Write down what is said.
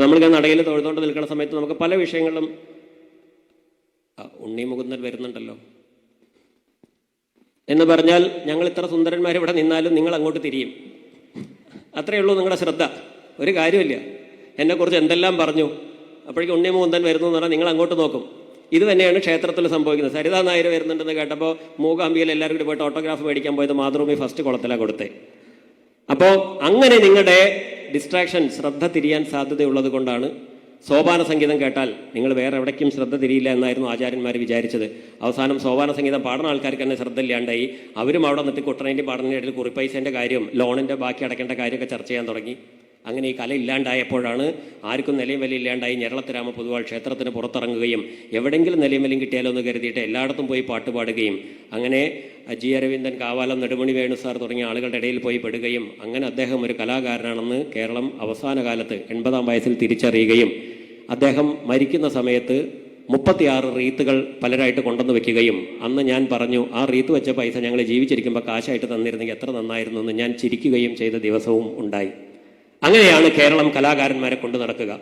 അപ്പോൾ നമ്മളിങ്ങനെ നടയിൽ തൊഴുതുകൊണ്ട് നിൽക്കുന്ന സമയത്ത് നമുക്ക് പല വിഷയങ്ങളിലും ഉണ്ണി മുകുന്ദൻ വരുന്നുണ്ടല്ലോ എന്ന് പറഞ്ഞാൽ ഞങ്ങൾ ഇത്ര സുന്ദരന്മാർ ഇവിടെ നിന്നാലും നിങ്ങൾ അങ്ങോട്ട് തിരിയും. അത്രയേ ഉള്ളൂ നിങ്ങളുടെ ശ്രദ്ധ. ഒരു കാര്യമില്ല. എന്നെക്കുറിച്ച് എന്തെല്ലാം പറഞ്ഞു, അപ്പോഴേക്കും ഉണ്ണി മുകുന്ദൻ വരുന്നു എന്ന് പറഞ്ഞാൽ നിങ്ങൾ അങ്ങോട്ട് നോക്കും. ഇത് തന്നെയാണ് ക്ഷേത്രത്തിൽ സംഭവിക്കുന്നത്. സരിതാ നായർ വരുന്നുണ്ടെന്ന് കേട്ടപ്പോൾ മൂകാംബികയിൽ എല്ലാവരും കൂടി പോയിട്ട് ഓട്ടോഗ്രാഫ് മേടിക്കാൻ പോയത് മാതൃഭൂമി ഫസ്റ്റ് കുളത്തിലാണ് കൊടുത്തേ. അപ്പോൾ അങ്ങനെ നിങ്ങളുടെ ഡിസ്ട്രാക്ഷൻ, ശ്രദ്ധ തിരിയാൻ സാധ്യതയുള്ളത് കൊണ്ടാണ് സോപാന സംഗീതം കേട്ടാൽ നിങ്ങൾ വേറെ എവിടേക്കും ശ്രദ്ധ തിരിയില്ല എന്നായിരുന്നു ആചാര്യന്മാർ വിചാരിച്ചത്. അവസാനം സോപാന സംഗീതം പാടുന്ന ആൾക്കാർക്ക് തന്നെ ശ്രദ്ധ ഇല്ലാണ്ടായി. അവരും അവിടെ നിന്നിട്ട് കുട്ടനേൻ്റെയും പാടുന്നതിനിടയിൽ കുറിപ്പൈസേൻ്റെ കാര്യം, ലോണിൻ്റെ ബാക്കി അടയ്ക്കേണ്ട കാര്യമൊക്കെ ചർച്ച ചെയ്യാൻ തുടങ്ങി. അങ്ങനെ ഈ കല ഇല്ലാണ്ടായപ്പോഴാണ് ആർക്കും നിലയും വില ഇല്ലാണ്ടായി ഞരളത്തുരാമ പൊതുവാൾ ക്ഷേത്രത്തിന് പുറത്തിറങ്ങുകയും എവിടെയെങ്കിലും നിലയും വിലയും കിട്ടിയാലോ എന്ന് കരുതിയിട്ട് എല്ലായിടത്തും പോയി പാട്ട് പാടുകയും അങ്ങനെ ജി അരവിന്ദൻ, കാവാലം, നെടുമണി വേണു സാർ തുടങ്ങിയ ആളുകളുടെ ഇടയിൽ പോയി പെടുകയും അങ്ങനെ അദ്ദേഹം ഒരു കലാകാരനാണെന്ന് കേരളം അവസാന കാലത്ത് 80-ാം വയസ്സിൽ തിരിച്ചറിയുകയും അദ്ദേഹം മരിക്കുന്ന സമയത്ത് 36 റീത്തുകൾ പലരായിട്ട് കൊണ്ടുവന്ന് വെക്കുകയും അന്ന് ഞാൻ പറഞ്ഞു, ആ റീത്ത് വെച്ച പൈസ ഞങ്ങൾ ജീവിച്ചിരിക്കുമ്പോൾ കാശായിട്ട് തന്നിരുന്നെങ്കിൽ എത്ര നന്നായിരുന്നു എന്ന് ഞാൻ ചിരിക്കുകയും ചെയ്ത ദിവസവും ഉണ്ടായി. അങ്ങനെയാണ് കേരളം കലാകാരന്മാരെ കൊണ്ടു നടക്കുക.